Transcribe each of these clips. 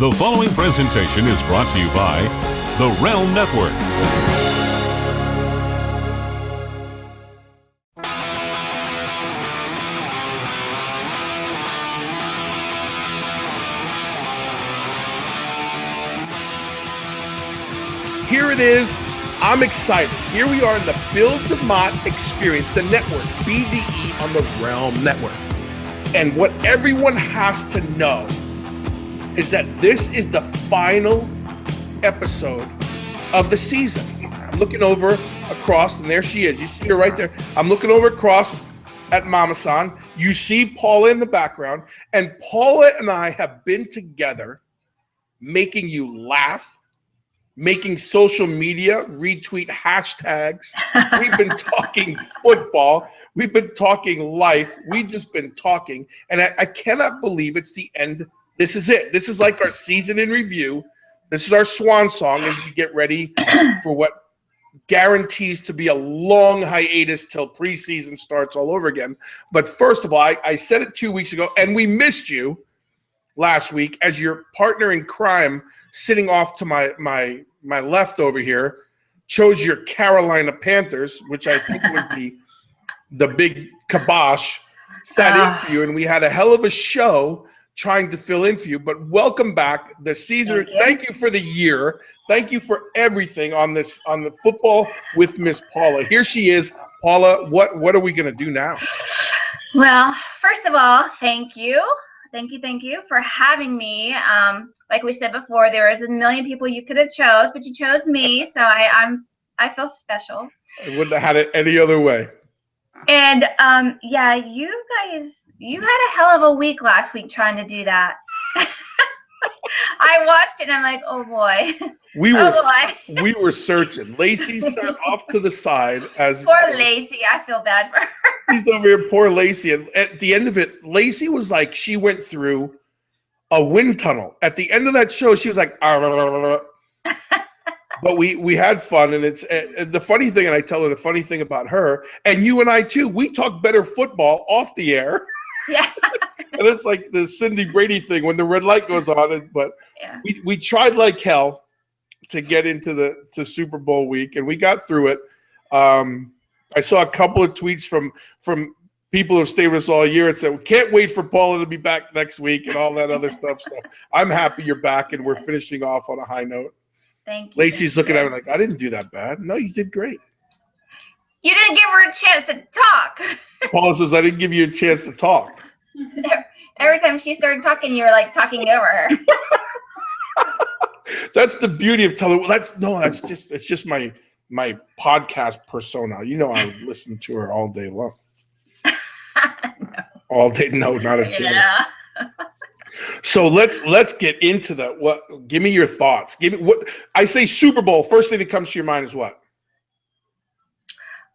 The following presentation is brought to you by the RELM Network. Here it is. I'm excited. Here we are in the Bill DeMott Experience, the network, BDE on the RELM Network. And what everyone has to know is that this is the final episode of the season. I'm looking over across, and there she is. You see her right there. I'm looking over across at Mama-san. You see Paula in the background, and Paula and I have been together making you laugh, making social media retweet hashtags. We've been talking football. We've been talking life. We've just been talking. And I cannot believe it's the end. This is it. This is like our season in review. This is our swan song as we get ready for what guarantees to be a long hiatus till preseason starts all over again. But first of all, I said it 2 weeks ago, and we missed you last week as your partner in crime sitting off to my left over here chose your Carolina Panthers, which I think was the big kibosh, sat in for you, and we had a hell of a show trying to fill in for you. But welcome back. The season. Thank you for the year. Thank you for everything on the football with Miss Paula. Here she is. Paula, what are we going to do now? Well, first of all, thank you. Thank you for having me. Like we said before, there was a million people you could have chose, but you chose me, so I feel special. I wouldn't have had it any other way. And yeah, you guys, you had a hell of a week last week trying to do that. I watched it and I'm like, oh boy. We were searching. Lacey sat off to the side as poor Lacey. I feel bad for her. He's over here, poor Lacey. And at the end of it, Lacey was like, she went through a wind tunnel. At the end of that show, she was like, but we had fun. And it's the funny thing, and I tell her the funny thing about her, and you and I too, we talk better football off the air. Yeah. And it's like the Cindy Brady thing when the red light goes on. But yeah, we tried like hell to get into the Super Bowl week, and we got through it. I saw a couple of tweets from people who've stayed with us all year. It said, we can't wait for Paula to be back next week and all that other stuff. So I'm happy you're back, and we're finishing off on a high note. Thank you. Lacey's looking at me like, I didn't do that bad. No, you did great. You didn't give her a chance to talk. Paula says, I didn't give you a chance to talk. Every time she started talking, you were like talking over her. That's the beauty of telling. It's just my podcast persona. You know, I listen to her all day long. No. All day, no, not a chance. Yeah. So let's get into that. Give me your thoughts. Give me what I say. Super Bowl. First thing that comes to your mind is what?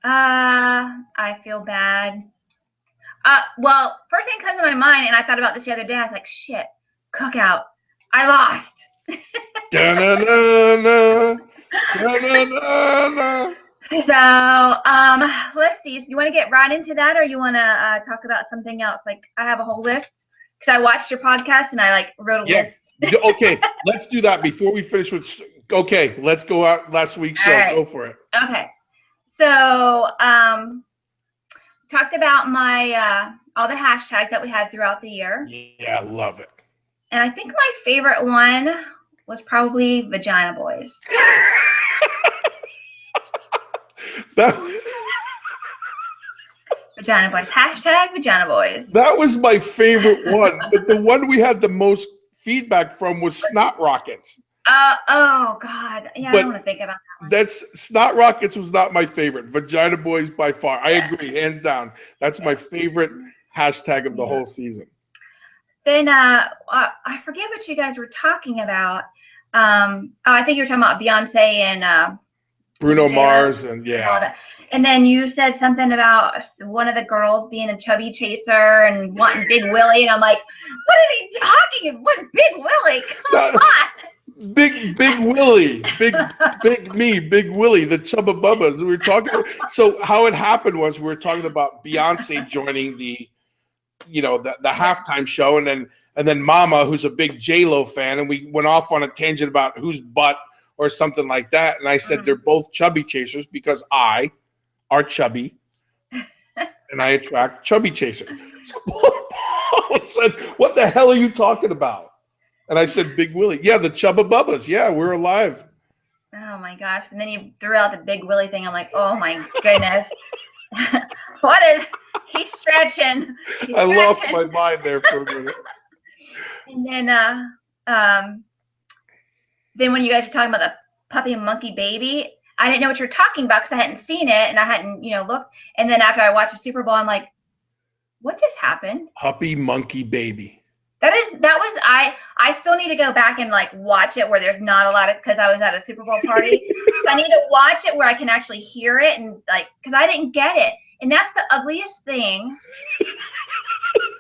I feel bad. Well, first thing that comes to my mind, and I thought about this the other day. I was like, shit, cookout. I lost. Da-na-na-na. Da-na-na-na. So, let's see. You want to get right into that, or you want to talk about something else? Like, I have a whole list because I watched your podcast and I wrote a list. Okay, let's do that before we finish with. Okay, let's go out last week's show. Right. Go for it. Okay, so talked about my all the hashtags that we had throughout the year. Yeah, I love it. And I think my favorite one was probably Vagina Boys. Vagina Boys. Hashtag Vagina Boys. That was my favorite one. But the one we had the most feedback from was Snot Rockets. Oh, God. Yeah, I don't want to think about that one. Snot Rockets was not my favorite. Vagina Boys by far. I agree, hands down. That's my favorite hashtag of the whole season. Then I forget what you guys were talking about. I think you were talking about Beyonce and Bruno Taylor, Mars and yeah. And then you said something about one of the girls being a chubby chaser and wanting Big Willie, and I'm like, what are they talking about? What Big Willie? Come on. Big Willie, Big Willie, the Chubba Bubbas. We were talking. So how it happened was we were talking about Beyonce joining the halftime show, and then and then Mama, who's a big J-Lo fan, and we went off on a tangent about whose butt or something like that. And I said they're both chubby chasers because I are chubby, and I attract chubby chasers. So Paula said, "What the hell are you talking about?" And I said, "Big Willie." Yeah, the Chubba Bubbas. Yeah, we're alive. Oh my gosh! And then you threw out the Big Willie thing. I'm like, oh my goodness. What is he's stretching? I lost my mind there for a minute. And then when you guys were talking about the puppy and monkey baby, I didn't know what you were talking about because I hadn't seen it and I hadn't, looked. And then after I watched the Super Bowl, I'm like, what just happened? Puppy monkey baby. I still need to go back and like watch it where there's not a lot of, because I was at a Super Bowl party. So I need to watch it where I can actually hear it and like, because I didn't get it. And that's the ugliest thing.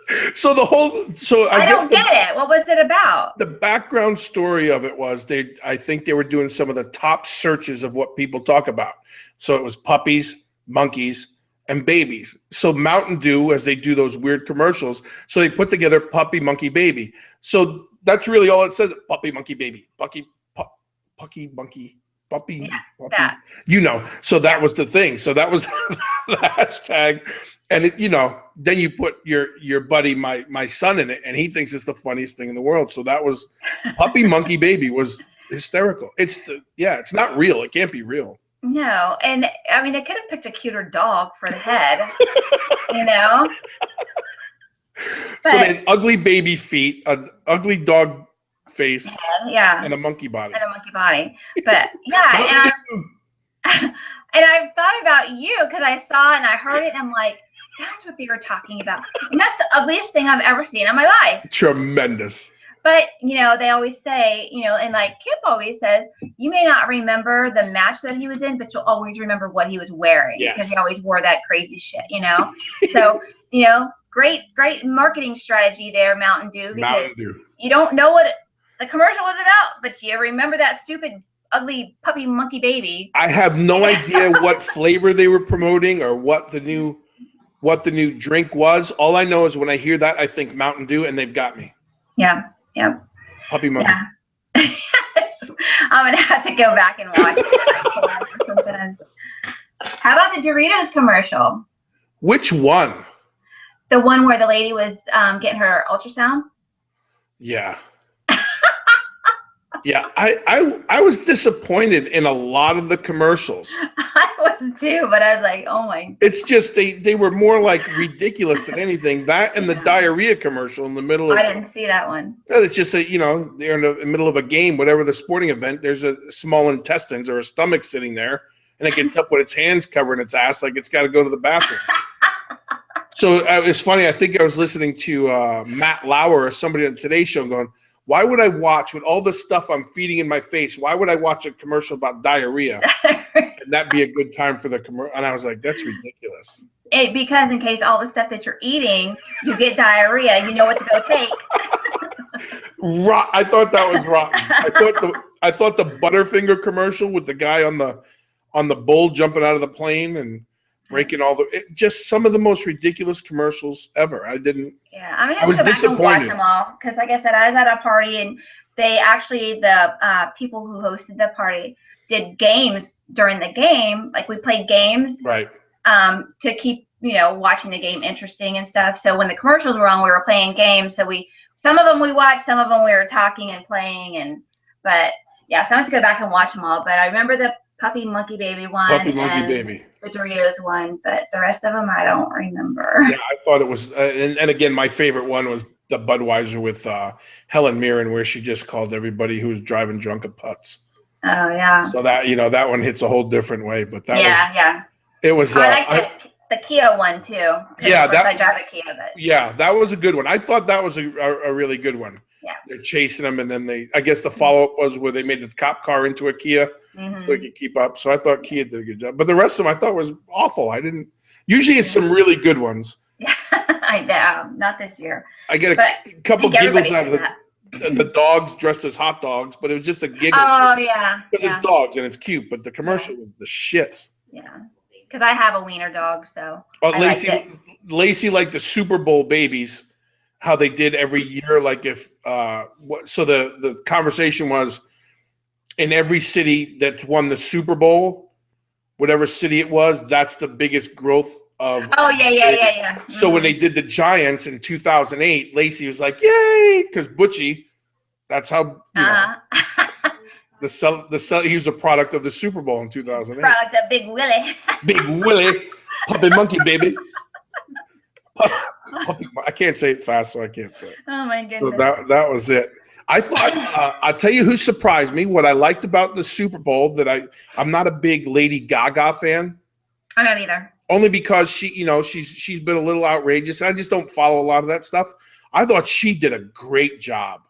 I don't get it. What was it about? The background story of it was I think they were doing some of the top searches of what people talk about. So it was puppies, monkeys, and babies. So Mountain Dew, as they do those weird commercials, so they put together puppy, monkey, baby. So that's really all it says: puppy, monkey, baby, puppy, monkey, puppy, yeah, puppy. That. So that was the thing. So that was the hashtag. And then you put your buddy, my son, in it, and he thinks it's the funniest thing in the world. So that was puppy, monkey, baby was hysterical. It's not real. It can't be real. No, and I mean they could have picked a cuter dog for the head, So they had ugly baby feet, an ugly dog face, and a monkey body. But yeah, and I thought about you because I saw it and I heard it and I'm like, that's what they were talking about. And that's the ugliest thing I've ever seen in my life. Tremendous. But, they always say, and like Kip always says, you may not remember the match that he was in, but you'll always remember what he was wearing. Yes. Because he always wore that crazy shit, So, great marketing strategy there, Mountain Dew. Because you don't know what the commercial was about, but you remember that stupid, ugly puppy monkey baby. I have no idea what flavor they were promoting or what the new drink was. All I know is when I hear that, I think Mountain Dew, and they've got me. Yeah. Puppy monkey. Yeah. I'm gonna have to go back and watch it. How about the Doritos commercial? Which one? The one where the lady was getting her ultrasound? Yeah. Yeah, I was disappointed in a lot of the commercials. I was too, but I was like, oh my. It's just they were more like ridiculous than anything. That and the diarrhea commercial in the middle of. I didn't see that one. It's just that they're in the middle of a game, whatever the sporting event. There's a small intestines or a stomach sitting there, and it gets up with its hands covering its ass like it's got to go to the bathroom. So it's funny. I think I was listening to Matt Lauer or somebody on Today's Show going, why would I watch with all the stuff I'm feeding in my face? Why would I watch a commercial about diarrhea? And that'd be a good time for the commercial. And I was like, that's ridiculous. Because in case all the stuff that you're eating, you get diarrhea, you know what to go take. I thought that was rotten. I thought the Butterfinger commercial with the guy on the bull jumping out of the plane and breaking just some of the most ridiculous commercials ever. I was disappointed. And watch them all because, like I said, I was at a party and they actually the people who hosted the party did games during the game. Like we played games, right? To keep watching the game interesting and stuff. So when the commercials were on, we were playing games. So some of them we watched, some of them we were talking and playing, but yeah, so I have to go back and watch them all. But I remember the Puppy Monkey Baby one. Puppy Monkey Baby. The Doritos one, but the rest of them I don't remember. Yeah, I thought it was, and again, my favorite one was the Budweiser with Helen Mirren, where she just called everybody who was driving drunk a putz. Oh yeah. So that that one hits a whole different way, but that it was. I like the Kia one too. Yeah, I drive a Kia, but yeah, that was a good one. I thought that was a really good one. Yeah. They're chasing them, and then I guess the follow-up was where they made the cop car into a Kia so they could keep up. So I thought Kia did a good job. But the rest of them I thought was awful. Usually it's some really good ones. Yeah, I know. Not this year. I get a couple giggles out of the dogs dressed as hot dogs, but it was just a giggle. Oh, yeah. Because it's dogs and it's cute, but the commercial was the shits. Yeah. Because I have a wiener dog, so. Lacey liked the Super Bowl babies. how they did every year. Like if so the conversation was in every city that won the Super Bowl, whatever city it was, that's the biggest growth of. Oh yeah. Mm-hmm. So when they did the Giants in 2008, Lacey was like, "Yay!" Because Butchie, that's how he was a product of the Super Bowl in 2008. Product of Big Willie. Big Willie, puppy monkey baby. I can't say it fast, so I can't say it. Oh my goodness. So that was it. I thought I'll tell you who surprised me. What I liked about the Super Bowl that I'm not a big Lady Gaga fan. I'm not either. Only because she's been a little outrageous. I just don't follow a lot of that stuff. I thought she did a great job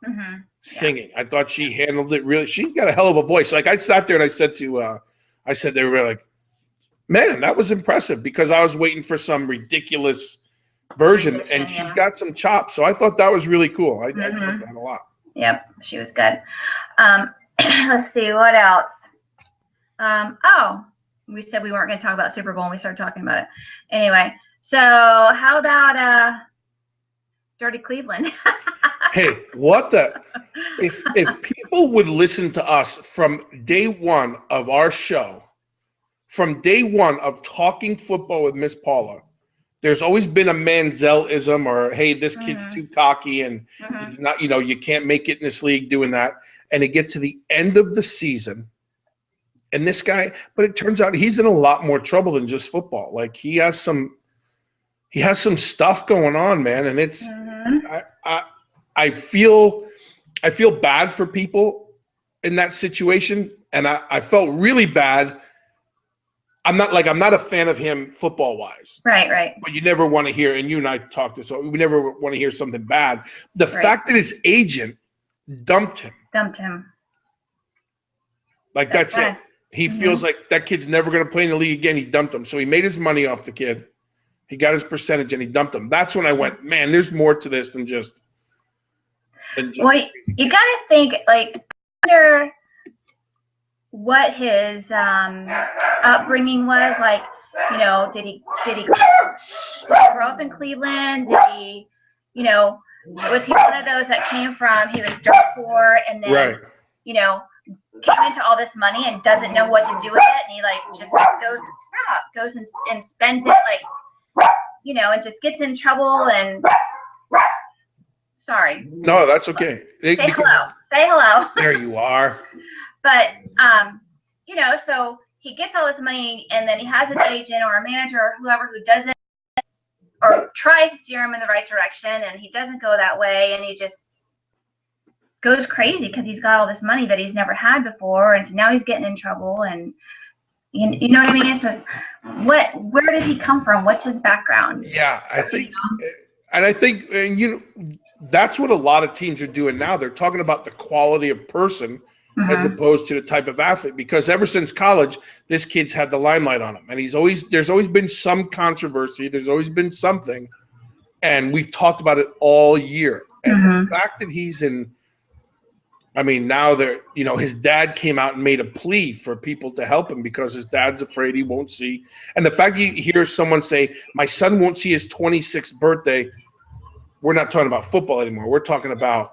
singing. I thought she handled it really. She got a hell of a voice. Like I sat there and I said they were like, man, that was impressive because I was waiting for some ridiculous version and she's got some chops. So I thought that was really cool. I liked that a lot. Yep, she was good. Let's see what else. We said we weren't going to talk about Super Bowl and we started talking about it. Anyway, so how about Dirty Cleveland? Hey, what the? If people would listen to us from day one of our show, from day one of talking football with Miss Paula, there's always been a Manziel-ism or, hey, this kid's too cocky and he's not, you can't make it in this league doing that. And it gets to the end of the season. And this guy, but it turns out he's in a lot more trouble than just football. Like he has some stuff going on, man. And it's, I feel bad for people in that situation. And I felt really bad. I'm not a fan of him football wise. Right. But you never want to hear, and you and I talked this, so we never want to hear something bad. The fact that his agent dumped him. Like that's it. He feels like that kid's never going to play in the league again. He dumped him. So he made his money off the kid. He got his percentage and he dumped him. That's when I went, man, there's more to this than just. Well, you got to think, like, under what his upbringing was. Like, did he grow up in Cleveland? Did he, was he one of those that came from, he was dirt poor and then, came into all this money and doesn't know what to do with it, and he just goes and spends it and just gets in trouble and sorry. No, that's okay. Say hello. There you are. But so he gets all this money and then he has an agent or a manager or whoever who doesn't or tries to steer him in the right direction and he doesn't go that way and he just goes crazy because he's got all this money that he's never had before, and so now he's getting in trouble. And you know what I mean? It's just where did he come from? What's his background? Yeah, I think, that's what a lot of teams are doing now. They're talking about the quality of person as opposed to the type of athlete. Because ever since college, this kid's had the limelight on him, and there's always been some controversy. There's always been something, and we've talked about it all year. And the fact that he's in. I mean, now his dad came out and made a plea for people to help him because his dad's afraid he won't see. And the fact you hear someone say, my son won't see his 26th birthday, we're not talking about football anymore. We're talking about,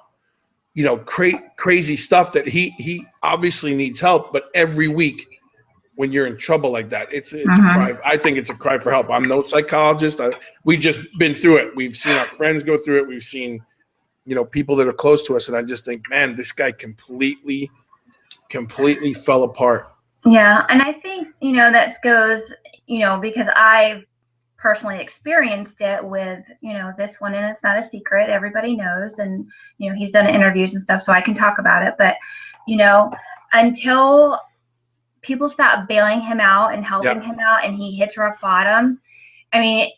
crazy stuff that he obviously needs help. But every week when you're in trouble like that, it's a cry. I think it's a cry for help. I'm no psychologist. We've just been through it. We've seen our friends go through it. We've seen people that are close to us, and I just think, man, this guy completely fell apart. Yeah, and I think, that goes, because I've personally experienced it with, this one, and it's not a secret. Everybody knows, and, he's done interviews and stuff, so I can talk about it. But, until people stop bailing him out and helping him out and he hits rock bottom, I mean,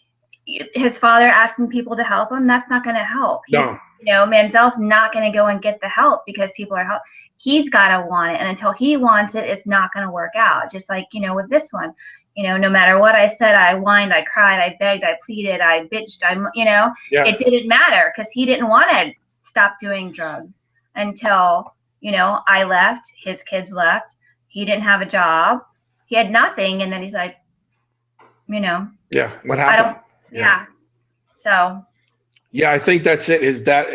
his father asking people to help him, that's not going to help. Manziel's not going to go and get the help because people are help. He's got to want it. And until he wants it, it's not going to work out. Just like, with this one, no matter what I said, I whined, I cried, I begged, I pleaded, I bitched, it didn't matter because he didn't want to stop doing drugs until, I left, his kids left. He didn't have a job. He had nothing. And then he's like, Yeah. What happened? Yeah. So. Yeah, I think that's it. Is that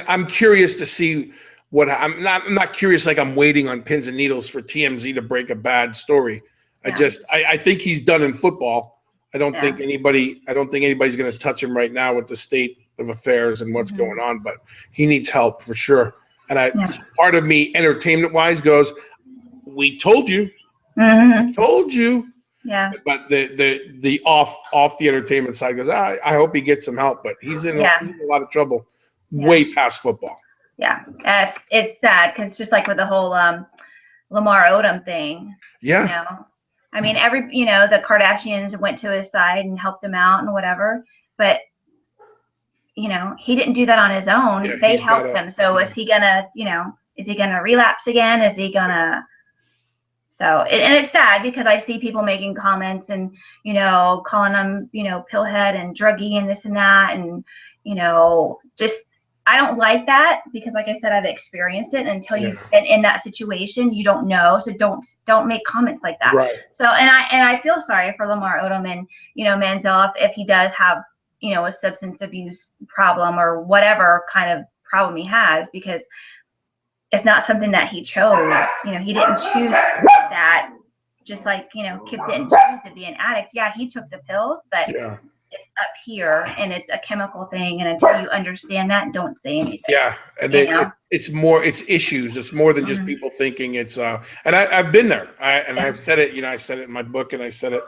I'm curious to see what I'm not curious like I'm waiting on pins and needles for TMZ to break a bad story. Yeah. I think he's done in football. I don't Yeah. think anybody's going to touch him right now with the state of affairs and what's going on. But he needs help for sure. And part of me, entertainment wise, goes, "We told you, told you." Yeah. But the off the entertainment side goes, I hope he gets some help, but he's in a lot of trouble, way past football. Yeah, it's sad because just like with the whole Lamar Odom thing. Yeah. I mean, the Kardashians went to his side and helped him out and whatever, but he didn't do that on his own. Yeah, they helped him. So is he gonna relapse again? Is he gonna? So, and it's sad because I see people making comments and, calling them, pillhead and druggie and this and that. And, just, I don't like that because like I said, I've experienced it. And until you've been in that situation, you don't know. So don't make comments like that. Right. So, and I feel sorry for Lamar Odom and, Manziel if he does have, a substance abuse problem or whatever kind of problem he has, because it's not something that he chose. He didn't choose that. Just like, Kip didn't choose to be an addict. Yeah, he took the pills, but it's up here and it's a chemical thing. And until you understand that, don't say anything. Yeah. And it's issues. It's more than just people thinking it's, and I've been there. I've said it, I said it in my book and I said it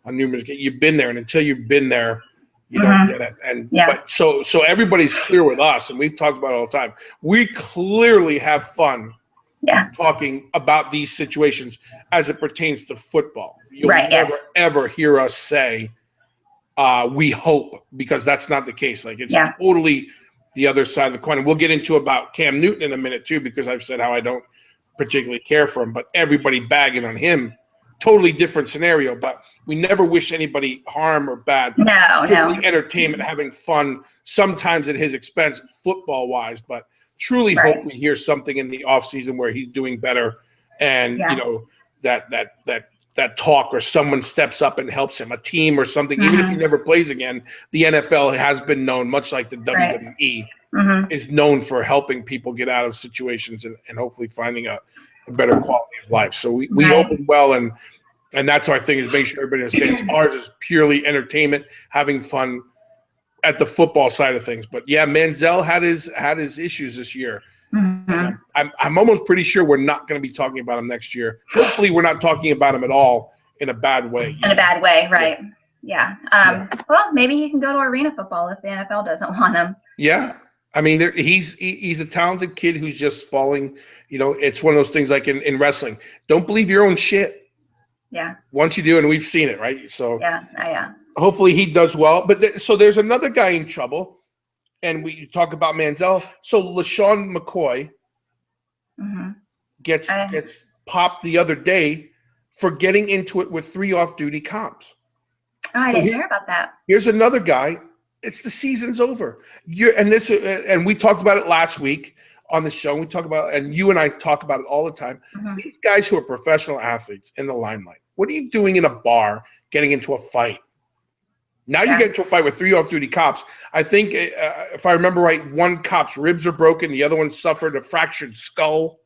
on numerous, you've been there. And until you've been there, you don't get it. And but so everybody's clear with us, and we've talked about it all the time. We clearly have fun talking about these situations as it pertains to football. You'll never ever hear us say we hope, because that's not the case. Like it's totally the other side of the coin. And we'll get into about Cam Newton in a minute too, because I've said how I don't particularly care for him, but everybody bagging on him. Totally different scenario, but we never wish anybody harm or bad. No. Entertainment, having fun, sometimes at his expense, football-wise, but truly hope we hear something in the offseason where he's doing better and, that talk or someone steps up and helps him, a team or something, even if he never plays again. The NFL has been known, much like the WWE, is known for helping people get out of situations and hopefully finding a better quality of life. So we open well, and that's our thing, is make sure everybody understands ours is purely entertainment, having fun at the football side of things. But Manziel had his issues this year. I'm almost pretty sure we're not going to be talking about him next year. Hopefully we're not talking about him at all in a bad way. In a bad way, right. Yeah. Well, maybe he can go to arena football if the NFL doesn't want him. Yeah. I mean, he's a talented kid who's just falling. It's one of those things like in wrestling. Don't believe your own shit. Yeah. Once you do, and we've seen it, right? So yeah. Hopefully he does well. But so there's another guy in trouble, and we talk about Manziel. So LaShawn McCoy gets popped the other day for getting into it with 3 off-duty cops. Oh, I didn't hear about that. Here's another guy. It's the season's over. And we talked about it last week on the show. We talk about it, and you and I talk about it all the time. These guys who are professional athletes in the limelight. What are you doing in a bar getting into a fight? Now you get into a fight with 3 off-duty cops. I think, if I remember right, one cop's ribs are broken. The other one suffered a fractured skull.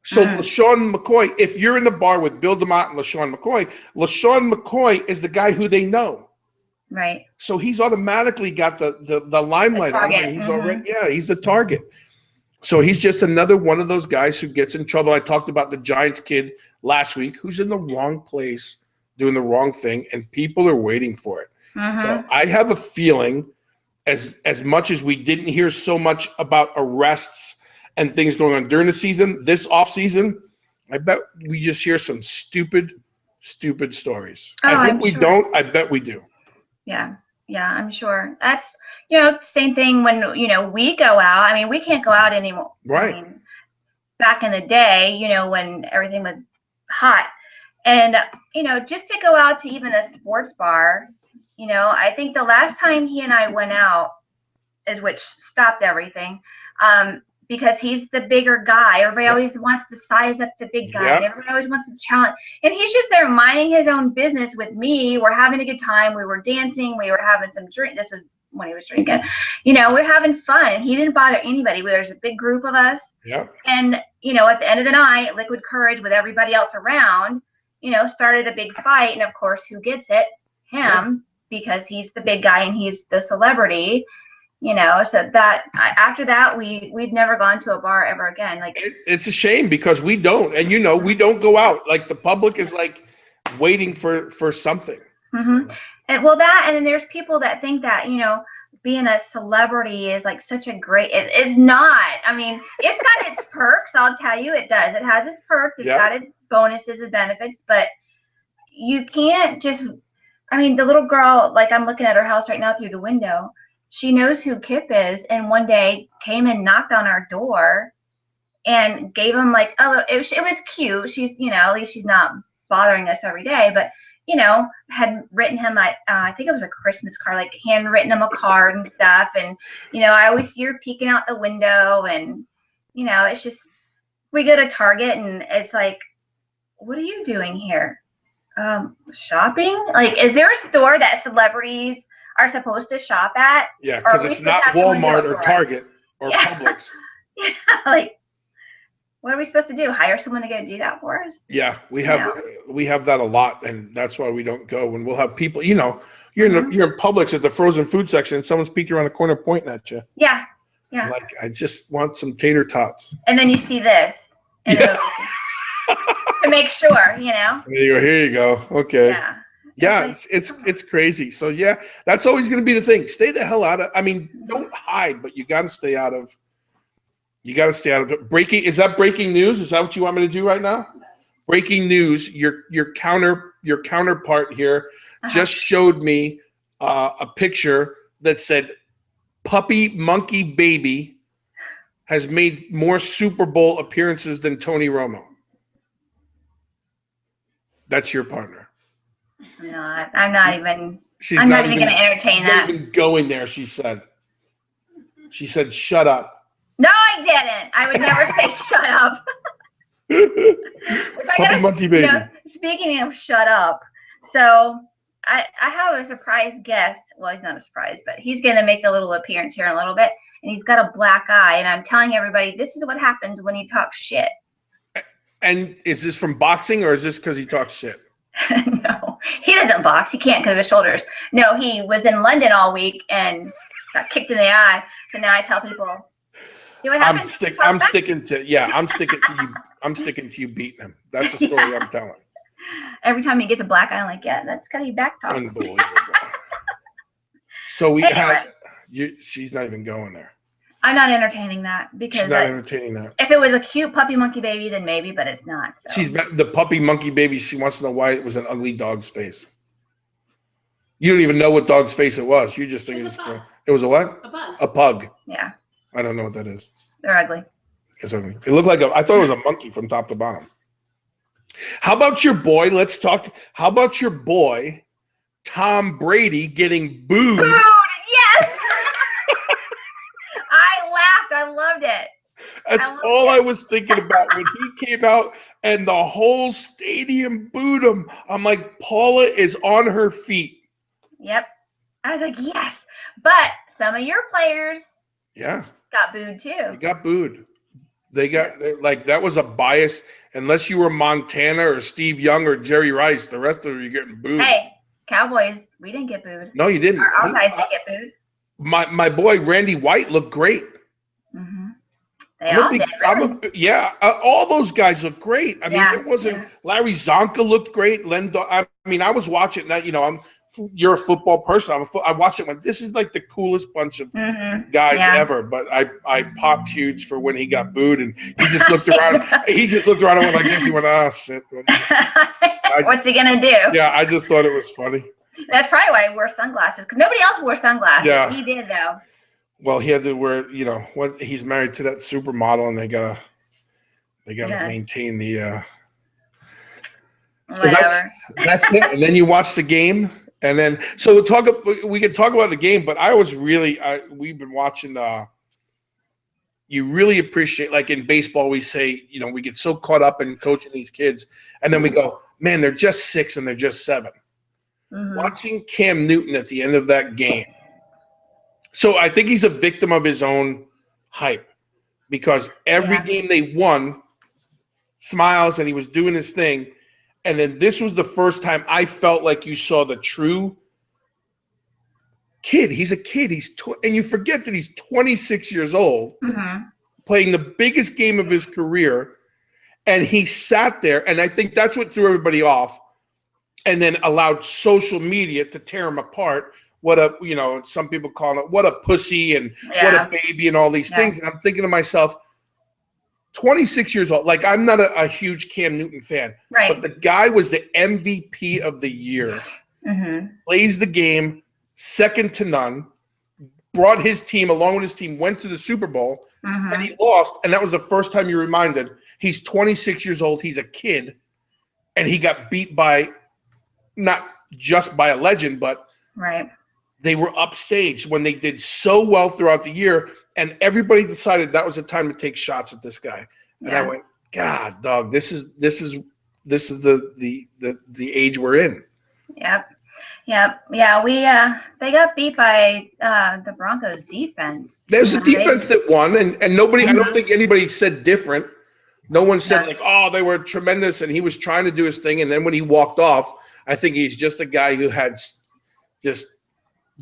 So LaShawn McCoy, if you're in the bar with Bill DeMott and LaShawn McCoy is the guy who they know. Right. So he's automatically got the limelight on him. He's already, he's the target. So he's just another one of those guys who gets in trouble. I talked about the Giants kid last week who's in the wrong place, doing the wrong thing, and people are waiting for it. So I have a feeling, as much as we didn't hear so much about arrests and things going on during the season, this offseason, I bet we just hear some stupid stories. I hope we don't. I bet we do. Yeah, I'm sure. That's, same thing when, we go out. I mean, we can't go out anymore. Right. I mean, back in the day, when everything was hot. And, just to go out to even a sports bar, I think the last time he and I went out which stopped everything, because he's the bigger guy. Everybody always wants to size up the big guy. Everybody always wants to challenge. And he's just there minding his own business with me. We're having a good time. We were dancing. We were having some drink. This was when he was drinking. We're having fun. He didn't bother anybody. There's a big group of us. Yeah. And, at the end of the night, Liquid Courage with everybody else around, started a big fight. And of course, who gets it? Him, because he's the big guy and he's the celebrity. So that after that, we'd never gone to a bar ever again. Like, it's a shame because we don't, and we don't go out. Like, the public is like waiting for something. Mm-hmm. And then there's people that think that being a celebrity is like such a great. It is not. I mean, it's got its perks. I'll tell you, it does. It has its perks. It's got its bonuses and benefits, but you can't just. I mean, the little girl, like, I'm looking at her house right now through the window. She knows who Kip is, and one day came and knocked on our door and gave him like a little, it was cute. She's, at least she's not bothering us every day, but, had written him, I think it was a Christmas card, like handwritten him a card and stuff. And, I always see her peeking out the window and, it's just, we go to Target and it's like, what are you doing here? Shopping? Like, is there a store that celebrities are supposed to shop at? Yeah, because it's not Walmart or Target or Publix. Yeah, like, what are we supposed to do? Hire someone to go do that for us? Yeah, we have that a lot, and that's why we don't go. And we'll have people, you're in Publix at the frozen food section, and someone's peeking around the corner pointing at you. Yeah. Like, I just want some tater tots. And then you see this. And to make sure, There you go. Here you go. Okay. Yeah. Yeah, it's crazy. So yeah, that's always going to be the thing. Stay the hell out of. I mean, don't hide, but you got to stay out of. You got to stay out of it. Breaking, is that breaking news? Is that what you want me to do right now? Breaking news. Your counterpart here just showed me a picture that said Puppy Monkey Baby has made more Super Bowl appearances than Tony Romo. That's your partner. No, I'm not even. I'm not even going to entertain that. Not even going there. She said, "Shut up." No, I didn't. I would never say "shut up." Puppy Monkey Baby. Speaking of "shut up," so I have a surprise guest. Well, he's not a surprise, but he's going to make a little appearance here in a little bit, and he's got a black eye. And I'm telling everybody, this is what happens when he talks shit. And is this from boxing, or is this because he talks shit? No, he doesn't box. He can't because of his shoulders. No, he was in London all week and got kicked in the eye. So now I tell people, see what happens? I'm sticking to you beating him. That's the story I'm telling. Every time he gets a black eye, I'm like, yeah, that's because he back talks. Unbelievable. So we have you. She's not even going there. I'm not entertaining that because she's not entertaining that. If it was a cute puppy monkey baby, then maybe, but it's not. So. She's the puppy monkey baby. She wants to know why it was an ugly dog's face. You don't even know what dog's face it was. You just think it was a what? A pug. A pug. Yeah. I don't know what that is. They're ugly. It's ugly. It looked like I thought it was a monkey from top to bottom. How about your boy? Let's talk. How about your boy, Tom Brady, getting booed? Booed. Yes. I laughed. I loved it. That's all I was thinking about when he came out and the whole stadium booed him. I'm like, Paula is on her feet. Yep. I was like, yes. But some of your players got booed too. They got booed. They got, like, that was a bias. Unless you were Montana or Steve Young or Jerry Rice, the rest of you getting booed. Hey, Cowboys, we didn't get booed. No, you didn't. Our guys didn't get booed. My boy Randy White looked great. Mm-hmm. They all did. Really. All those guys look great. I mean, it wasn't Larry Zonka looked great. I was watching that. You're a football person. I watched it. This is like the coolest bunch of guys ever. But I popped huge for when he got booed, and he just looked around. He just looked around and went like this. He went, "Oh shit." What's he gonna do? Yeah, I just thought it was funny. That's probably why he wore sunglasses, because nobody else wore sunglasses. Yeah. He did, though. Well, he had to wear, he's married to that supermodel, and they gotta maintain the. So that's it. And then you watch the game, and then we can talk about the game, but I was we've been watching. You really appreciate, like in baseball, we say, we get so caught up in coaching these kids, and then we go, man, they're just 6 and they're just 7. Mm-hmm. Watching Cam Newton at the end of that game So I think he's a victim of his own hype because every game they won, smiles, and he was doing his thing. And then this was the first time I felt like you saw the true kid. He's a kid. And you forget that he's 26 years old, playing the biggest game of his career. And he sat there, and I think that's what threw everybody off, and then allowed social media to tear him apart. What a, some people call it, what a pussy and what a baby and all these things. And I'm thinking to myself, 26 years old. Like, I'm not a huge Cam Newton fan, but the guy was the MVP of the year. Plays the game second to none. Brought his team, along with his team, went to the Super Bowl, and he lost. And that was the first time you reminded he's 26 years old. He's a kid, and he got beat by not just by a legend, but they were upstaged when they did so well throughout the year. And everybody decided that was the time to take shots at this guy. And I went, God, dog, this is the age we're in. Yep. They got beat by the Broncos defense. There's a defense that won, and nobody. I don't think anybody said different. No one said like, oh, they were tremendous, and he was trying to do his thing. And then when he walked off, I think he's just a guy who had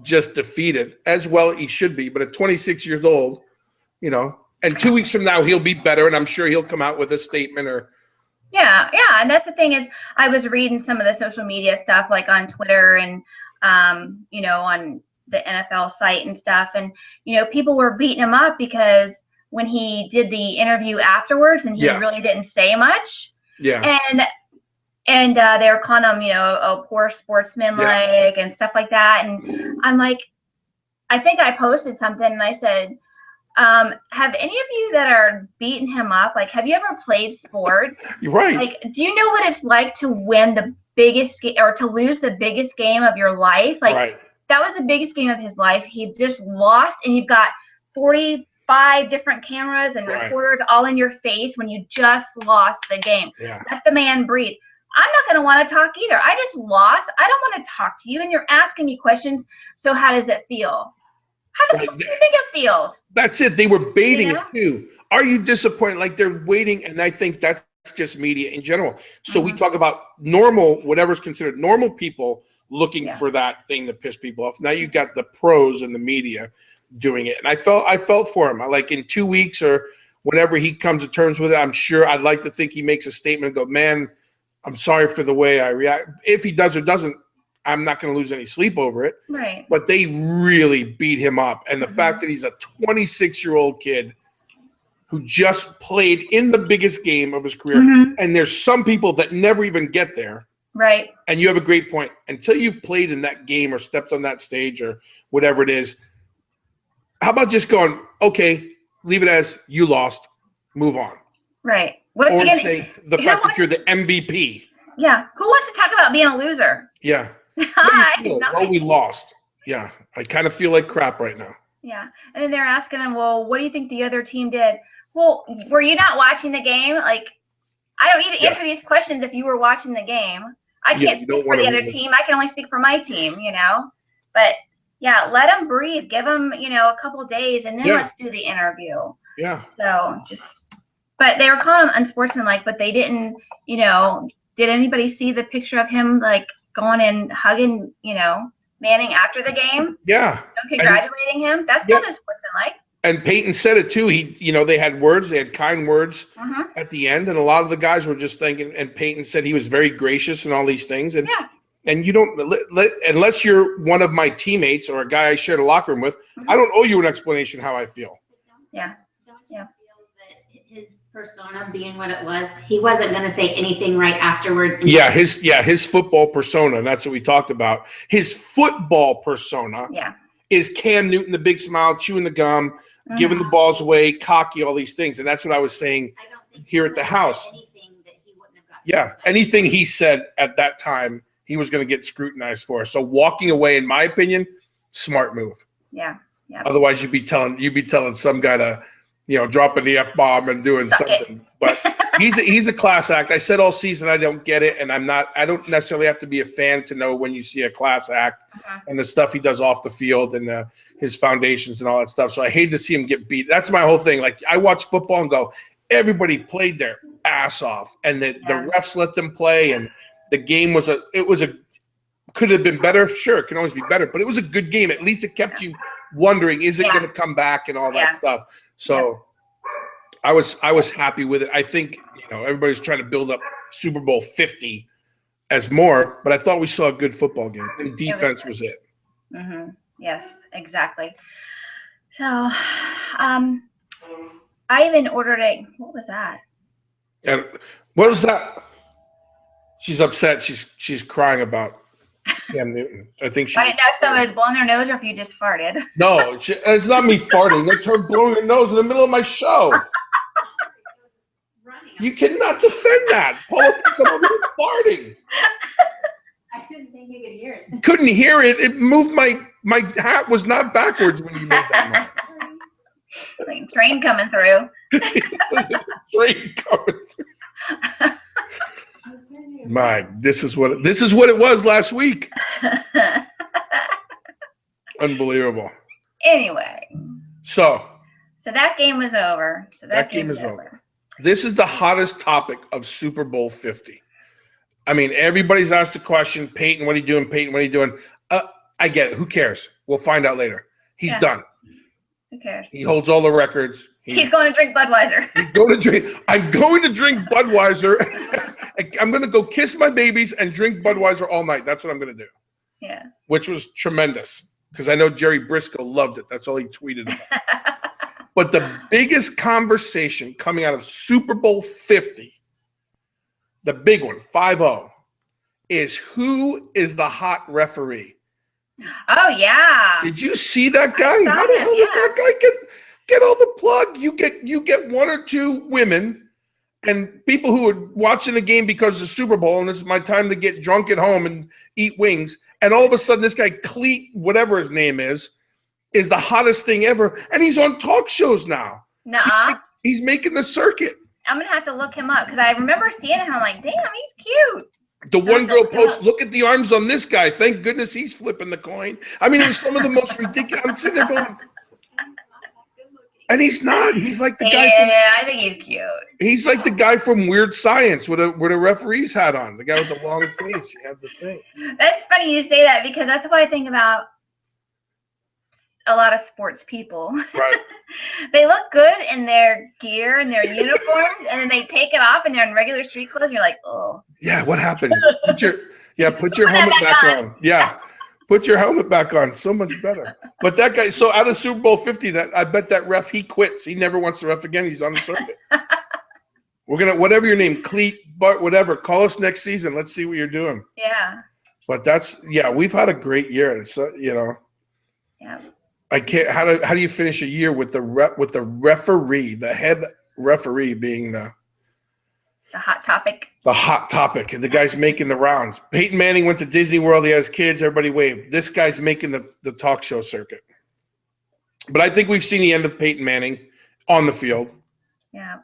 just defeated, as well he should be. But at 26 years old, and 2 weeks from now he'll be better, and I'm sure he'll come out with a statement or. Yeah, and that's the thing is, I was reading some of the social media stuff, like on Twitter and on the NFL site and stuff, and people were beating him up because when he did the interview afterwards, and he really didn't say much. Yeah. And they were calling him, a poor sportsman, and stuff like that. And I'm like, I think I posted something, and I said, have any of you that are beating him up, like, have you ever played sports? You're right. Like, do you know what it's like to win the biggest or to lose the biggest game of your life? Like, that was the biggest game of his life. He just lost, and you've got 45 different cameras and reporters all in your face when you just lost the game. Let the man breathe. I'm not going to want to talk either. I just lost. I don't want to talk to you, and you're asking me questions. So how does it feel? How the fuck do you think it feels? That's it. They were baiting it too. Are you disappointed? Like, they're waiting, and I think that's just media in general. So we talk about normal, whatever's considered normal people looking for that thing to piss people off. Now you got the pros and the media doing it, and I felt for him. Like, in 2 weeks or whenever he comes to terms with it, I'm sure I'd like to think he makes a statement and go, man, I'm sorry for the way I react. If he does or doesn't, I'm not going to lose any sleep over it. Right. But they really beat him up. And the fact that he's a 26-year-old kid who just played in the biggest game of his career, and there's some people that never even get there. Right. And you have a great point. Until you've played in that game or stepped on that stage or whatever it is, how about just going, okay, leave it as you lost, move on. Right. Or say the fact that you're the MVP. Yeah. Who wants to talk about being a loser? Yeah. Well, we lost. Yeah. I kind of feel like crap right now. Yeah. And then they're asking him, well, what do you think the other team did? Well, were you not watching the game? Like, I don't need to answer these questions if you were watching the game. I can't speak for the other team. I can only speak for my team, But, yeah, let them breathe. Give them, a couple days, and then let's do the interview. Yeah. So but they were calling him unsportsmanlike, but they didn't, did anybody see the picture of him, like, going and hugging, Manning after the game? Yeah. Congratulating him? That's not unsportsmanlike. And Peyton said it too. They had words, they had kind words at the end, and a lot of the guys were just thinking. And Peyton said he was very gracious and all these things. And you don't unless you're one of my teammates or a guy I shared a locker room with. I don't owe you an explanation how I feel. Yeah. Don't you feel that his persona being what it was, he wasn't going to say anything right afterwards? His football persona. That's what we talked about. His football persona. Is Cam Newton, the big smile, chewing the gum, giving the balls away, cocky, all these things. And that's what I was saying here at the house. Anything he said at that time, he was going to get scrutinized for. So walking away, in my opinion, smart move. Yeah. Otherwise, you'd be telling some guy to, dropping the F-bomb and doing something. But he's a class act. I said all season I don't get it, and I don't necessarily have to be a fan to know when you see a class act and the stuff he does off the field and his foundations and all that stuff. So I hate to see him get beat. That's my whole thing. Like, I watch football and go, everybody played their ass off, and the refs let them play, and the game could have been better. Sure, it can always be better, but it was a good game. At least it kept you wondering, is it going to come back and all that stuff. So I was happy with it. I think, everybody's trying to build up Super Bowl 50 as more, but I thought we saw a good football game, and defense was it. Mm-hmm. Yes, exactly. So, I even ordered what was that? And what was that? She's upset. She's crying about Cam Newton. I think she. I didn't know if someone was blowing their nose or if you just farted. No, it's not me farting. That's her blowing her nose in the middle of my show. You cannot defend that. Paula thinks I'm over here farting. I didn't think you could hear it. Couldn't hear it. It moved. My hat was not backwards when you made that noise. Like train coming through. Train coming through. This is what it was last week. Unbelievable. Anyway. So that game was over. So that game is over. This is the hottest topic of Super Bowl 50. I mean, everybody's asked the question, Peyton, what are you doing? Peyton, what are you doing? I get it. Who cares? We'll find out later. He's done. Who cares? He holds all the records. He's going to drink Budweiser. I'm going to drink Budweiser. I'm going to go kiss my babies and drink Budweiser all night. That's what I'm going to do. Yeah. Which was tremendous because I know Jerry Briscoe loved it. That's all he tweeted about. But the biggest conversation coming out of Super Bowl 50, the big one, 5-0, is who is the hot referee? Oh, yeah. Did you see that guy? How the hell did that guy get all the plug? You get one or two women and people who are watching the game because of the Super Bowl, and this is my time to get drunk at home and eat wings, and all of a sudden this guy, Cleet, whatever his name is the hottest thing ever, and he's on talk shows now. Nuh-uh. He's making the circuit. I'm going to have to look him up because I remember seeing him. I'm like, damn, he's cute. The one girl posts, look at the arms on this guy. Thank goodness he's flipping the coin. I mean, it was some of the most ridiculous. I'm sitting there going, and he's not. He's like the guy. Yeah, I think he's cute. He's like the guy from Weird Science with a referee's hat on. The guy with the long face. He had the thing. That's funny you say that because that's what I think about a lot of sports people. Right. They look good in their gear and their uniforms, and then they take it off and they're in regular street clothes. And you're like, oh. Yeah, what happened? Put your helmet back on. Yeah, put your helmet back on. So much better. But that guy, so out of Super Bowl 50, I bet that ref, he quits. He never wants to ref again. He's on the circuit. We're going to, whatever your name, Cleet, Bart, whatever, call us next season. Let's see what you're doing. Yeah. But we've had a great year. It's, Yeah. I can't. How do you finish a year with the referee, the head referee being the hot topic? The hot topic, and the guy's making the rounds. Peyton Manning went to Disney World. He has kids. Everybody waved. This guy's making the talk show circuit. But I think we've seen the end of Peyton Manning on the field. Yeah.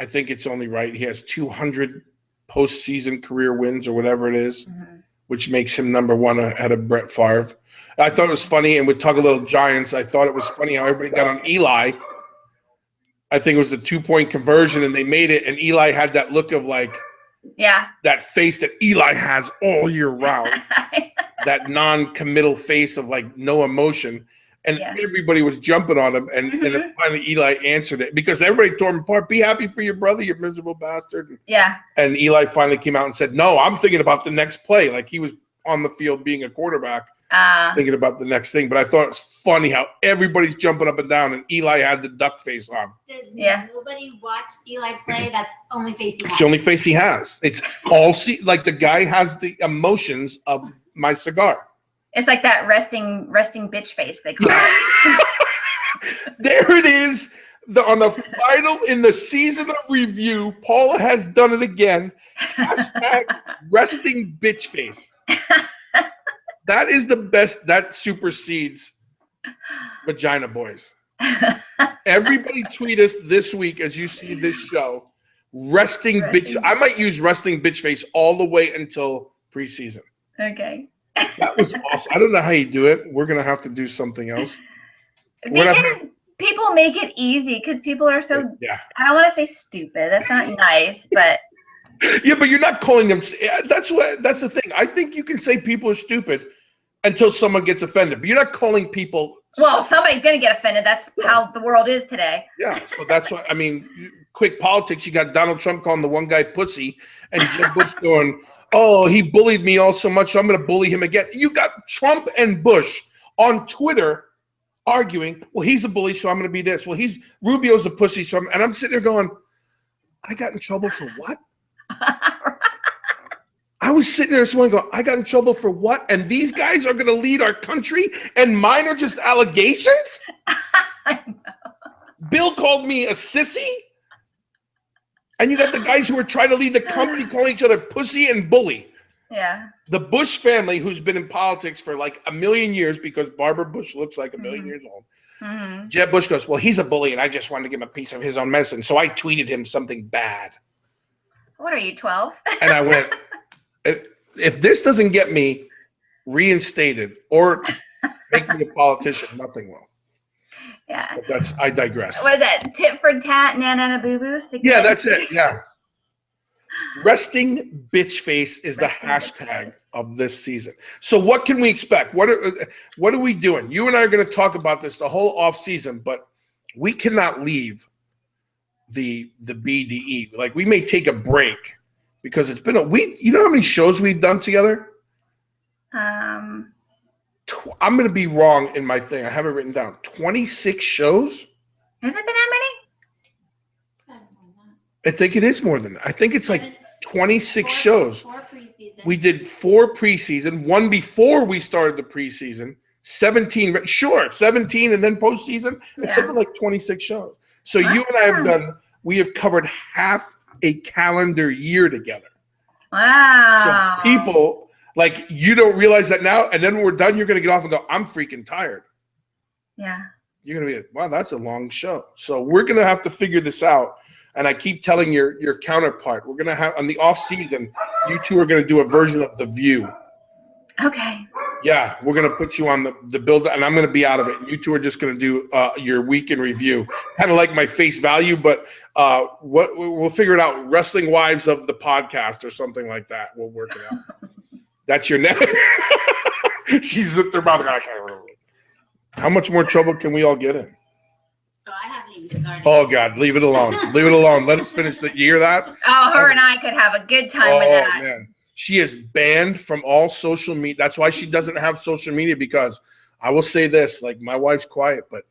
I think it's only right. He has 200 postseason career wins or whatever it is, which makes him number one ahead of Brett Favre. I thought it was funny, and with Talk a Little Giants, I thought it was funny how everybody got on Eli. I think it was a 2-point conversion, and they made it, and Eli had that look of like, that face that Eli has all year round, that non-committal face of like no emotion, and everybody was jumping on him, and then finally Eli answered it because everybody tore him apart. Be happy for your brother, you miserable bastard. And Eli finally came out and said, no, I'm thinking about the next play. Like he was on the field being a quarterback. Thinking about the next thing, but I thought it's funny how everybody's jumping up and down, and Eli had the duck face on. Does nobody watch Eli play? That's the only face he has. It's the only face he has. It's all like the guy has the emotions of my cigar. It's like that resting bitch face they call it. There it is. On the final in the season of review, Paula has done it again. Hashtag resting bitch face. That is the best. That supersedes Vagina Boys. Everybody tweet us this week as you see this show. Resting bitch. I might use resting bitch face all the way until preseason. Okay. That was awesome. I don't know how you do it. We're going to have to do something else. Because people make it easy because people are so, I don't want to say stupid. That's not nice, but. Yeah, but you're not calling them. That's the thing. I think you can say people are stupid until someone gets offended, but you're not calling people. Well, somebody's going to get offended. That's how the world is today. Yeah, so that's why, I mean, quick politics, you got Donald Trump calling the one guy pussy and Jeb Bush going, oh, he bullied me all so much, so I'm going to bully him again. You got Trump and Bush on Twitter arguing, well, he's a bully, so I'm going to be this. Well, Rubio's a pussy, so I'm sitting there going, I got in trouble for what? I was sitting there this morning going, I got in trouble for what? And these guys are going to lead our country and mine are just allegations? I know. Bill called me a sissy? And you got the guys who are trying to lead the company calling each other pussy and bully. Yeah. The Bush family, who's been in politics for like a million years because Barbara Bush looks like a million years old. Mm-hmm. Jeb Bush goes, well, he's a bully and I just wanted to give him a piece of his own medicine. So I tweeted him something bad. What are you, 12? And I went, if this doesn't get me reinstated or make me a politician, nothing will. Yeah. But I digress. What is that? Tit for tat, nana boo boo? Yeah, that's it. Yeah. Resting bitch face is the hashtag of this season. So what can we expect? What are we doing? You and I are going to talk about this the whole off season, but we cannot leave the BDE. Like, we may take a break because it's been a week. You know how many shows we've done together? I'm going to be wrong in my thing. I have it written down. 26 shows? Has it been that many? I think it is more than that. I think it's like 26 shows. 4 preseason. We did 4 preseason, one before we started the preseason, 17 and then postseason. It's something like 26 shows. So you and I we have covered half a calendar year together. Wow. So people, like, you don't realize that now, and then when we're done, you're going to get off and go, I'm freaking tired. Yeah. You're going to be like, wow, that's a long show. So we're going to have to figure this out. And I keep telling your counterpart, we're going to have, on the off season, you two are going to do a version of The View. Okay. Yeah, we're going to put you on the build, and I'm going to be out of it. You two are just going to do your week in review. Kind of like my face value, but we'll figure it out. Wrestling Wives of the podcast or something like that. We'll work it out. That's your next. She zipped her mouth. How much more trouble can we all get in? I haven't even started. Oh, God, leave it alone. Leave it alone. Let us finish the year that. Oh, her and I could have a good time with that. Oh, man. She is banned from all social media. That's why she doesn't have social media, because I will say this, like, my wife's quiet, but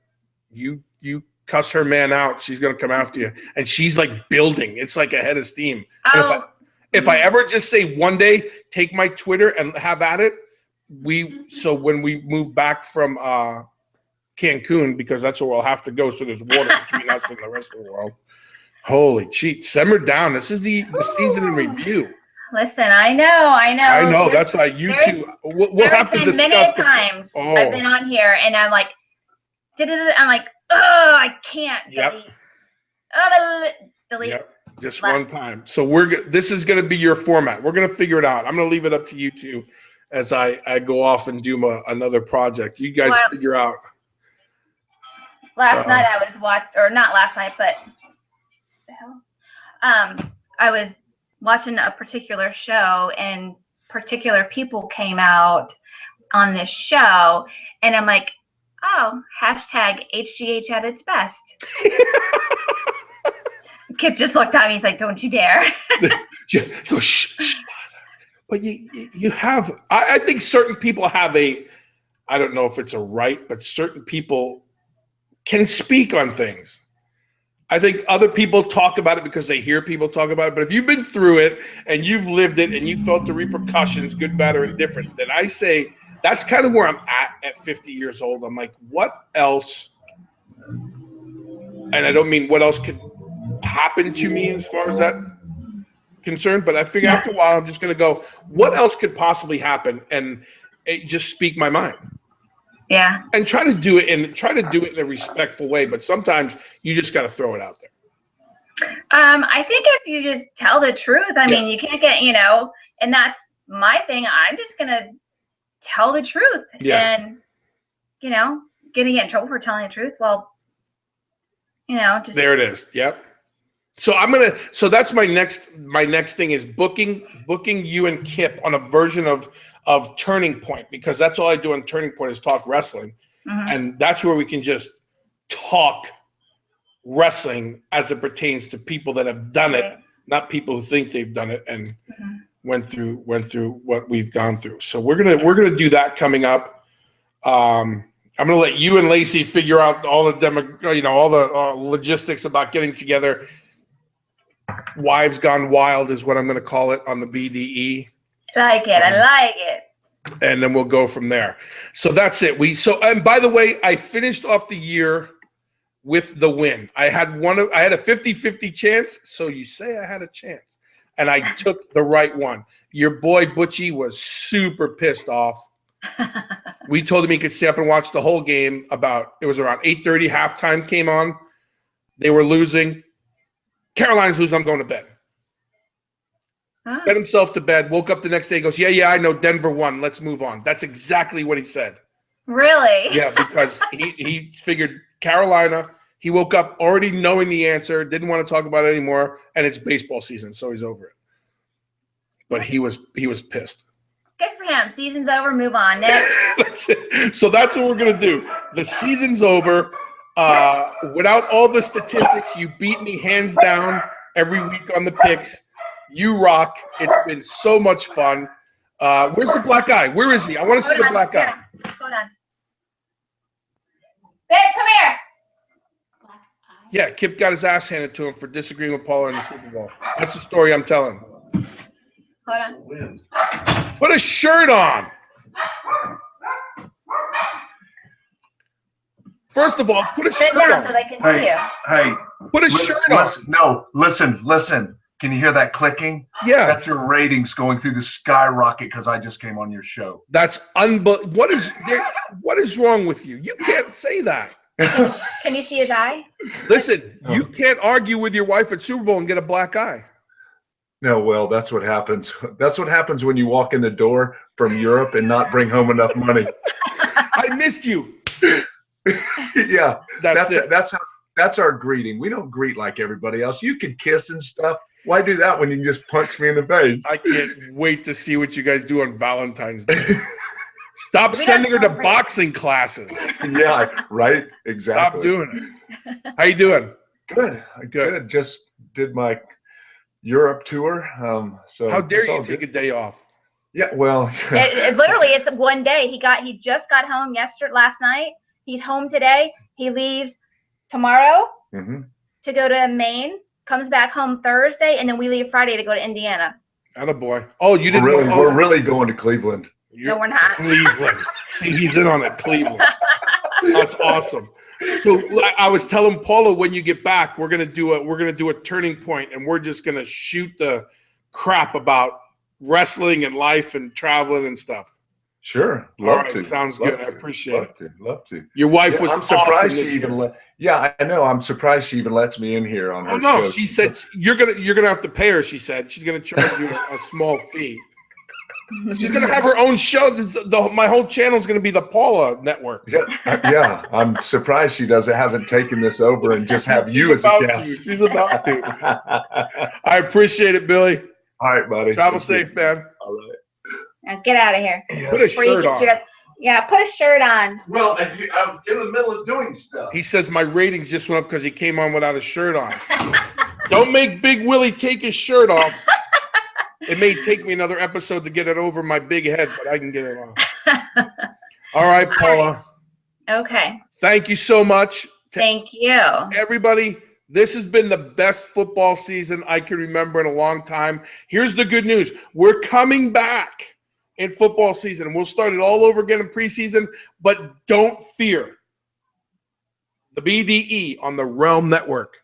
you cuss her man out, she's going to come after you. And she's like building. It's like a head of steam. Oh. If I ever just say one day, take my Twitter and have at it, so when we move back from Cancun, because that's where we'll have to go, so there's water between us and the rest of the world. Holy cheat, simmer down. This is the season in review. Listen, I know. That's why you two. We'll have to discuss. Many times I've been on here, and I'm like, oh, I can't delete. Oh, delete. Yep, just one time. So this is going to be your format. We're going to figure it out. I'm going to leave it up to you two as I go off and do another project. You guys figure out. Last night I was not last night, but the hell? I was watching a particular show, and particular people came out on this show, and I'm like, oh, hashtag HGH at its best. Kip just looked at me. He's like, don't you dare. Shh. But you have, I think certain people have I don't know if it's a right, but certain people can speak on things. I think other people talk about it because they hear people talk about it. But if you've been through it and you've lived it and you felt the repercussions, good, bad, or indifferent, then I say that's kind of where I'm at 50 years old. I'm like, what else? And I don't mean what else could happen to me as far as that concerned, but I figure after a while I'm just going to go, what else could possibly happen? And just speak my mind. Yeah. And try to do it in a respectful way, but sometimes you just got to throw it out there. I think if you just tell the truth, I mean, you can't get, and that's my thing. I'm just going to tell the truth. Yeah. And, going to get in trouble for telling the truth. Well, just there it is. Yep. So so that's my next thing is booking you and Kip on a version of Turning Point, because that's all I do on Turning Point is talk wrestling. And that's where we can just talk wrestling as it pertains to people that have done it, not people who think they've done it and went through what we've gone through. So we're gonna do that coming up. I'm gonna let you and Lacey figure out all the all the logistics about getting together. Wives Gone Wild is what I'm gonna call it on the BDE. I like it. And then we'll go from there. So that's it. And by the way, I finished off the year with the win. I had a 50-50 chance. So you say I had a chance. And I took the right one. Your boy Butchie was super pissed off. We told him he could stay up and watch the whole game. It was around 8:30, halftime came on. They were losing. Carolina's losing, I'm going to bed. Get himself to bed, woke up the next day, goes, yeah, I know Denver won. Let's move on. That's exactly what he said. Really? Yeah, because he figured Carolina. He woke up already knowing the answer, didn't want to talk about it anymore, and it's baseball season, so he's over it. But he was pissed. Good for him. Season's over. Move on. Next. That's it. So that's what we're going to do. The season's over. Without all the statistics, you beat me hands down every week on the picks. You rock. It's been so much fun. Where's the black guy? Where is he? I want to see the black guy. Hold on. Babe, come here. Yeah, Kip got his ass handed to him for disagreeing with Paula in the Super Bowl. That's the story I'm telling. Hold on. Put a shirt on. First of all, put a Sit shirt down on. so they can see you. Hey. Put a shirt on. Listen. Can you hear that clicking? Yeah. That's your ratings going through the skyrocket because I just came on your show. That's unbelievable. What is wrong with you? You can't say that. Can you see his eye? Listen, you can't argue with your wife at Super Bowl and get a black eye. No, well, that's what happens. That's what happens when you walk in the door from Europe and not bring home enough money. I missed you. Yeah, that's it. That's our greeting. We don't greet like everybody else. You can kiss and stuff. Why do that when you can just punch me in the face? I can't wait to see what you guys do on Valentine's Day. Stop sending her to boxing classes. Yeah, right. Exactly. Stop doing it. How you doing? Good. Just did my Europe tour. So how dare you take a day off? Yeah, well, it's one day. He just got home last night. He's home today. He leaves tomorrow to go to Maine. Comes back home Thursday, and then we leave Friday to go to Indiana. Attaboy. Oh, you didn't. We're really going to Cleveland. No, we're not. Cleveland. See, he's in on it. Cleveland. That's awesome. So I was telling Paula, when you get back, we're gonna do a turning point, and we're just gonna shoot the crap about wrestling and life and traveling and stuff. Sure, love to. Sounds good. I appreciate it. Love to. Your wife was. I'm surprised she even Yeah, I know. I'm surprised she even lets me in here on her show. She said you're gonna have to pay her. She said she's gonna charge you a small fee. She's gonna have her own show. My whole channel is gonna be the Paula Network. Yeah. I'm surprised she hasn't taken this over and just have you as a guest. She's about to. I appreciate it, Billy. All right, buddy. Travel safe, man. All right. Now get out of here. Put a shirt on. Put a shirt on. Well, I'm in the middle of doing stuff. He says my ratings just went up because he came on without a shirt on. Don't make Big Willie take his shirt off. It may take me another episode to get it over my big head, but I can get it off. All right, Paula. Okay. Thank you so much. Thank you. Everybody, this has been the best football season I can remember in a long time. Here's the good news. We're coming back in football season, and we'll start it all over again in preseason, but don't fear. The BDE on the RELM Network.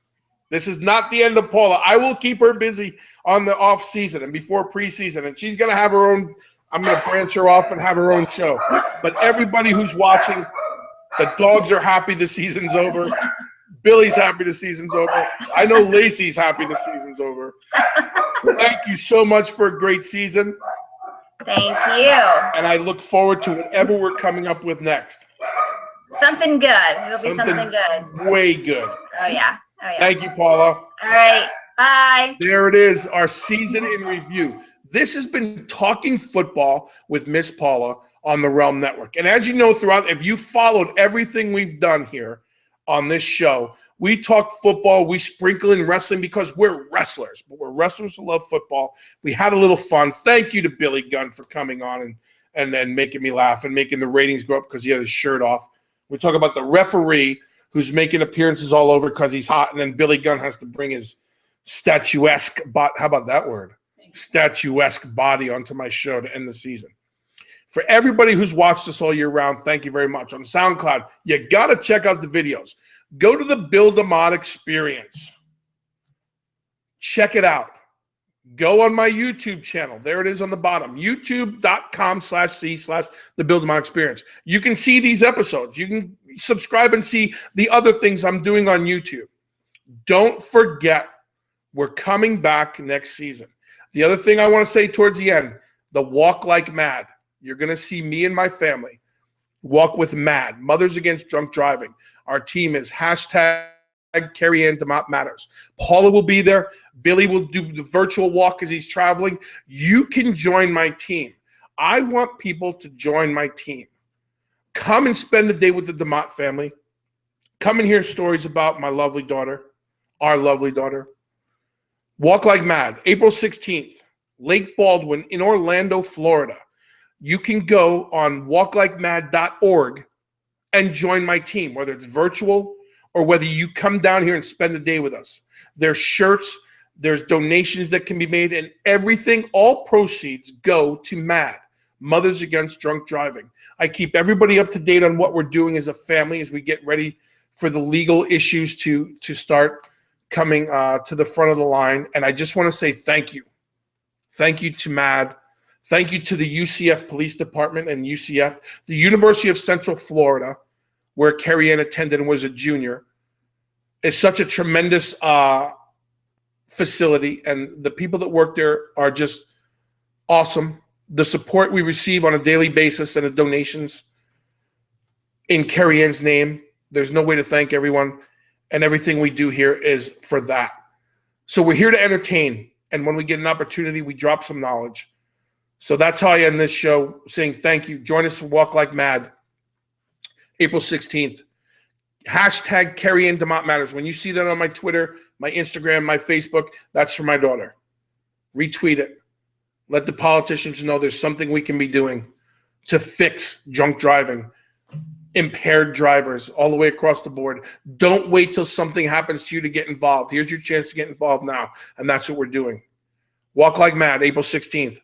This is not the end of Paula. I will keep her busy on the off season and before preseason, and she's going to have her own. I'm going to branch her off and have her own show. But everybody who's watching, the dogs are happy the season's over. Billy's happy the season's over. I know Lacey's happy the season's over. Thank you so much for a great season. Thank you. And I look forward to whatever we're coming up with next. Something good. It'll be something good. Way good. Oh yeah. Oh yeah. Thank you, Paula. All right. Bye. There it is, our season in review. This has been Talking Football with Miss Paula on the RELM Network. And as you know, throughout, if you followed everything we've done here on this show, we talk football, we sprinkle in wrestling because we're wrestlers, but we're wrestlers who love football. We had a little fun. Thank you to Billy Gunn for coming on and then making me laugh and making the ratings go up because he had his shirt off. We talk about the referee who's making appearances all over because he's hot, and then Billy Gunn has to bring his statuesque how about that word? Statuesque body onto my show to end the season. For everybody who's watched us all year round, thank you very much. On SoundCloud, you got to check out the videos. Go to the Bill DeMott Experience. Check it out. Go on my YouTube channel. There it is on the bottom. YouTube.com/the Bill DeMott Experience. You can see these episodes. You can subscribe and see the other things I'm doing on YouTube. Don't forget, we're coming back next season. The other thing I want to say towards the end, the Walk Like Mad. You're going to see me and my family walk with MAD, Mothers Against Drunk Driving. Our team is hashtag Carrie Ann DeMott Matters. Paula will be there. Billy will do the virtual walk as he's traveling. You can join my team. I want people to join my team. Come and spend the day with the DeMott family. Come and hear stories about my lovely daughter, our lovely daughter. Walk Like Mad, April 16th, Lake Baldwin in Orlando, Florida. You can go on walklikemad.org and join my team, whether it's virtual or whether you come down here and spend the day with us. There's shirts, there's donations that can be made, and everything, all proceeds go to MAD, Mothers Against Drunk Driving. I keep everybody up to date on what we're doing as a family as we get ready for the legal issues to start coming to the front of the line. And I just want to say thank you. Thank you to MAD. Thank you to the UCF Police Department and UCF, the University of Central Florida, where Carrie Ann attended and was a junior. It's such a tremendous facility, and the people that work there are just awesome. The support we receive on a daily basis and the donations in Carrie Ann's name, there's no way to thank everyone, and everything we do here is for that. So we're here to entertain, and when we get an opportunity, we drop some knowledge. So that's how I end this show, saying thank you. Join us for Walk Like Mad, April 16th. Hashtag Carrie Ann DeMott Matters. When you see that on my Twitter, my Instagram, my Facebook, that's for my daughter. Retweet it. Let the politicians know there's something we can be doing to fix drunk driving, impaired drivers all the way across the board. Don't wait till something happens to you to get involved. Here's your chance to get involved now, and that's what we're doing. Walk Like Mad, April 16th.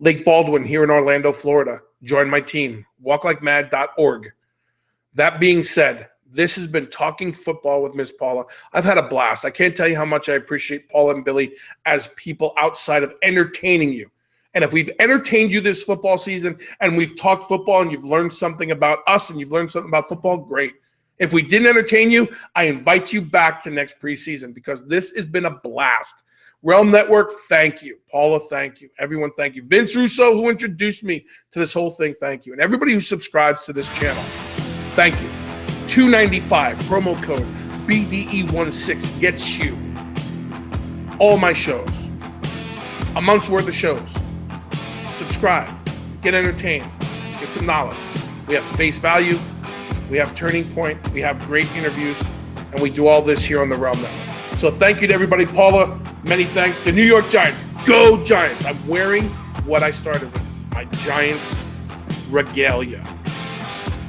Lake Baldwin here in Orlando, Florida. Join my team, walklikemad.org. That being said, this has been Talking Football with Miss Paula. I've had a blast. I can't tell you how much I appreciate Paula and Billy as people outside of entertaining you. And if we've entertained you this football season and we've talked football and you've learned something about us and you've learned something about football, great. If we didn't entertain you, I invite you back to next preseason because this has been a blast. RELM Network, thank you. Paula, thank you. Everyone, thank you. Vince Russo, who introduced me to this whole thing, thank you. And everybody who subscribes to this channel, thank you. $2.95 promo code BDE16 gets you all my shows, a month's worth of shows. Subscribe, get entertained, get some knowledge. We have Face Value, we have Turning Point, we have great interviews, and we do all this here on the RELM Network. So thank you to everybody. Paula, many thanks. The New York Giants, go Giants. I'm wearing what I started with, my Giants regalia.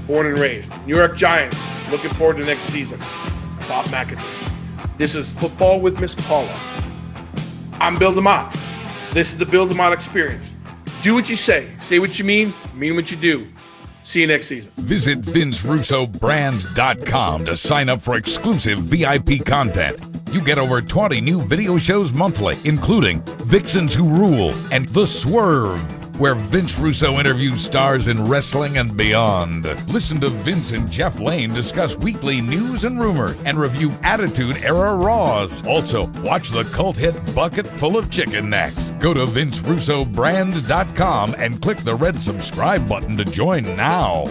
Born and raised. New York Giants, looking forward to next season. Bob McAdoo. This is Football with Miss Paula. I'm Bill DeMott. This is the Bill DeMott Experience. Do what you say what you mean what you do. See you next season. Visit VinceRussoBrand.com to sign up for exclusive VIP content. You get over 20 new video shows monthly, including Vixens Who Rule and The Swerve, where Vince Russo interviews stars in wrestling and beyond. Listen to Vince and Jeff Lane discuss weekly news and rumor and review Attitude Era Raws. Also, watch the cult hit Bucket Full of Chicken next. Go to VinceRussoBrand.com and click the red subscribe button to join now.